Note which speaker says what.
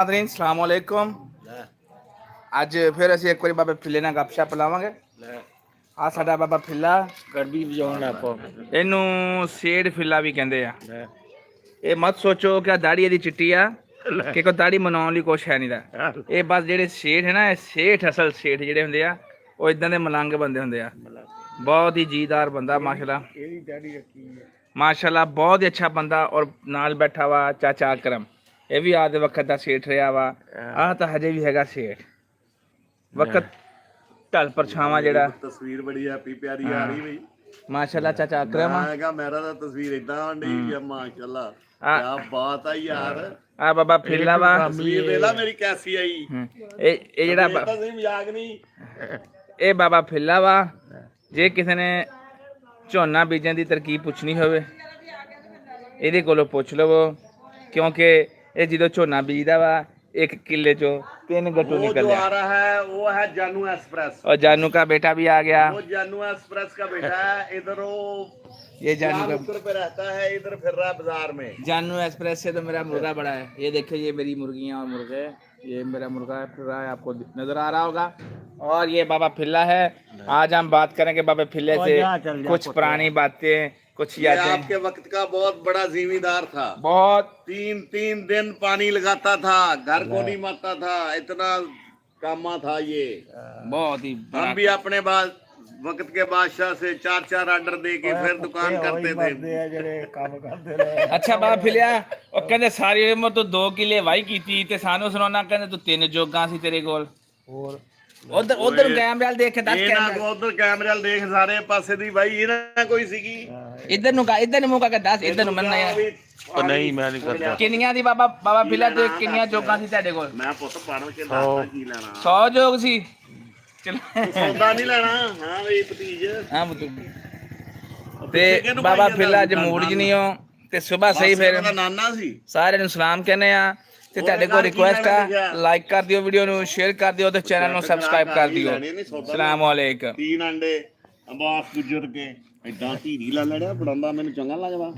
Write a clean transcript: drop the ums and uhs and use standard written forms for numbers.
Speaker 1: नाज़रीन सलाम अलैकुम। ਅੱਜ ਫਿਰ ਅਸੀਂ ਇੱਕ ਵਾਰੀ ਬਾਬਾ ਫਿੱਲੇ ਨਾਲ ਗੱਪਸ਼ਪ ਲਾਵਾਂਗੇ। ਆ ਸਾਡਾ ਬਾਬਾ ਫਿੱਲਾ
Speaker 2: ਗਰਬੀ ਵਜਾਉਣ ਆਪੋ
Speaker 1: ਇਹਨੂੰ ਸੇਡ ਫਿੱਲਾ ਵੀ ਕਹਿੰਦੇ ਆ। ਇਹ ਮਤ ਸੋਚੋ ਕਿ ਦਾੜੀ ਇਹਦੀ ਚਿੱਟੀ ਆ ਕਿ ਕੋਈ ਦਾੜੀ ਮਨਾਉਣ ਲਈ ਕੁਛ ਹੈ ਨਹੀਂ ਦਾ। ਇਹ ਬਸ ਜਿਹੜੇ ਸੇਠ ਹੈ ਨਾ, ਇਹ ਸੇਠ ਅਸਲ ਸੇਠ ਜਿਹੜੇ ਹੁੰਦੇ ਆ ਉਹ ਇਦਾਂ ਦੇ ਮਲੰਗ ਬੰਦੇ ਹੁੰਦੇ ਆ। ਬਹੁਤ ਹੀ ਜੀਦਾਰ ਬੰਦਾ ਮਾਸ਼ਾਅੱਲਾ,
Speaker 2: ਇਹਦੀ ਦਾੜੀ ਰੱਖੀ ਹੈ
Speaker 1: ਮਾਸ਼ਾਅੱਲਾ ਬਹੁਤ ਹੀ ਅੱਛਾ ਬੰਦਾ। ਔਰ ਨਾਲ ਬੈਠਾ ਵਾ ਚਾਚਾ ਅਕਰਮ, ਇਹ ਵੀ ਆਦੇ ਵਕਤ ਦਾ ਸੇਠ ਰਿਹਾ ਵਾ। ਆਹ ਤਾਂ ਹਜੇ ਵੀ ਹੈਗਾ ਸੇਠ। ਵਕਤ ਢਲ ਪਰਛਾਵਾਂ ਜਿਹੜਾ
Speaker 3: ਤਸਵੀਰ ਬੜੀ ਹੈਪੀ ਪਿਆਰੀ ਆ ਰਹੀ ਬਈ
Speaker 1: ਮਾਸ਼ਾਅੱਲਾ। ਚਾਚਾ ਅਕਰਮ
Speaker 3: ਮੈਂ ਕਿਹਾ ਮੇਰਾ ਤਾਂ ਤਸਵੀਰ ਇਦਾਂ ਆਂਡੀ ਵੀ ਮਾਸ਼ਾਅੱਲਾ ਕੀ ਬਾਤ ਆ ਯਾਰ।
Speaker 1: ਆ ਬਾਬਾ ਫਿੱਲਾ ਵਾ,
Speaker 3: ਤਸਵੀਰ ਦੇ ਲਾ ਮੇਰੀ ਕੈਸੀ ਆਈ।
Speaker 1: ਇਹ ਜਿਹੜਾ
Speaker 3: ਤਸਵੀਰ ਮਜ਼ਾਕ ਨਹੀਂ,
Speaker 1: ਇਹ ਬਾਬਾ ਫਿੱਲਾ ਵਾ। ਜੇ ਕਿਸੇ ਨੇ ਝੋਨਾ ਬੀਜਣ ਦੀ ਤਰਕੀਬ ਪੁੱਛਣੀ ਹੋਵੇ ਇਹਦੇ ਕੋਲੋਂ ਪੁੱਛ ਲਵੋ, ਕਿਉਂਕਿ ਇਹ ਜਦੋਂ ਝੋਨਾ ਬੀਜਦਾ ਵਾ एक किले चो 3 गट्टू निकल
Speaker 3: आ रहा है वो है जानू एक्सप्रेस।
Speaker 1: और जानू का बेटा भी आ गया,
Speaker 3: वो जानू एक्सप्रेस का बेटा है। इधर वो
Speaker 1: ये जानू का
Speaker 3: उत्तर पे रहता है, इधर फिर रहा है बाजार में।
Speaker 1: जानू एक्सप्रेस से तो मेरा मुर्गा बड़ा है। ये देखिए, ये मेरी मुर्गियाँ और मुर्गे, ये मेरा मुर्गा फिर रहा है, आपको नजर आ रहा होगा। और ये बाबा फिल्ला है। आज हम बात करेंगे बाबा फिल्ले से कुछ पुरानी बातें, कुछ यादें।
Speaker 3: आपके वक्त का बहुत बड़ा जिम्मेदार था।
Speaker 1: बहुत
Speaker 3: 3 दिन पानी लगाता था, घर को नहीं मारता था, इतना कामा था ये।
Speaker 1: बहुत ही
Speaker 3: हम भी अपने बाद वक्त के बादशाह से 4 ऑर्डर दे के फिर दुकान करते थे।
Speaker 1: अच्छा बाबा फिलिया, ਉਹ ਕਹਿੰਦੇ ਸਾਰੀ ਉਮਰ ਤੂੰ 2 ਕਿੱਲੇ ਵਾਹੀ ਕੀਤੀ ਤੇ ਸਾਨੂੰ ਸੁਣਾਉਣਾ ਕਹਿੰਦੇ ਤੂੰ 3 ਜੋਗਾਂ ਸੀ ਤੇਰੇ ਕੋਲ। ਹੋਰ ਉਧਰ ਕੈਮਰੇ ਦੇਖ ਕੇ ਦੱਸ।
Speaker 3: ਇਹਨਾਂ ਕੋ ਉਧਰ ਕੈਮਰੇ ਦੇਖ, ਸਾਰੇ ਪਾਸੇ ਦੀ ਬਾਈ ਇਹਨਾਂ ਕੋਈ ਸੀਗੀ।
Speaker 1: ਇੱਧਰ ਨੂੰ ਮੂੰਹ ਕਰਕੇ ਦੱਸ, ਇੱਧਰ ਨੂੰ ਮੰਨਣਾ ਯਾਰ।
Speaker 2: ਉਹ ਨਹੀਂ ਮੈਂ ਨਹੀਂ ਕਰਦਾ।
Speaker 1: ਕਿੰਨੀਆਂ ਦੀ ਬਾਬਾ ਫਿਲਿਆ ਤੇ ਕਿੰਨੀਆਂ ਜੋਗਾਂ ਸੀ ਤੁਹਾਡੇ ਕੋਲ?
Speaker 3: ਮੈਂ ਪੁੱਤ ਪੜ ਕੇ ਦੱਸਦਾ ਕੀ ਲੈਣਾ।
Speaker 1: 100 ਜੋਗ ਸੀ। ਚਲ
Speaker 3: ਸੌਦਾ ਨਹੀਂ ਲੈਣਾ। ਹਾਂ ਬਈ ਭਤੀਜ।
Speaker 1: ਹਾਂ ਤੇ ਬਾਬਾ ਫਿਲਿਆ ਅੱਜ ਮੂਡ ਚ ਨਹੀਂ ਹੋ ਤੇ ਸਵੇਰ ਸਹੀ ਫਿਰ
Speaker 3: ਨਾਨਾ ਸੀ। ਸਾਰਿਆਂ
Speaker 1: ਨੂੰ ਸਲਾਮ ਕਹਿੰਦੇ ਆ ਤੇ ਤੁਹਾਡੇ ਕੋਲ ਰਿਕੁਐਸਟ ਆ, ਲਾਈਕ ਕਰ ਦਿਓ ਵੀਡੀਓ ਨੂੰ, ਸ਼ੇਅਰ ਕਰ ਦਿਓ ਤੇ ਚੈਨਲ ਨੂੰ ਸਬਸਕ੍ਰਾਈਬ ਕਰ ਦਿਓ। ਸਲਾਮ ਅਲੈਕੁਮ।
Speaker 3: 3 ਅੰਡੇ ਅਬਾਸ ਗੁਜਰ ਕੇ ਐਡਾ ਧੀਰੀ ਲਾ ਲੜਿਆ, ਪੜਾਉਂਦਾ ਮੈਨੂੰ ਚੰਗਾ ਲੱਗਦਾ।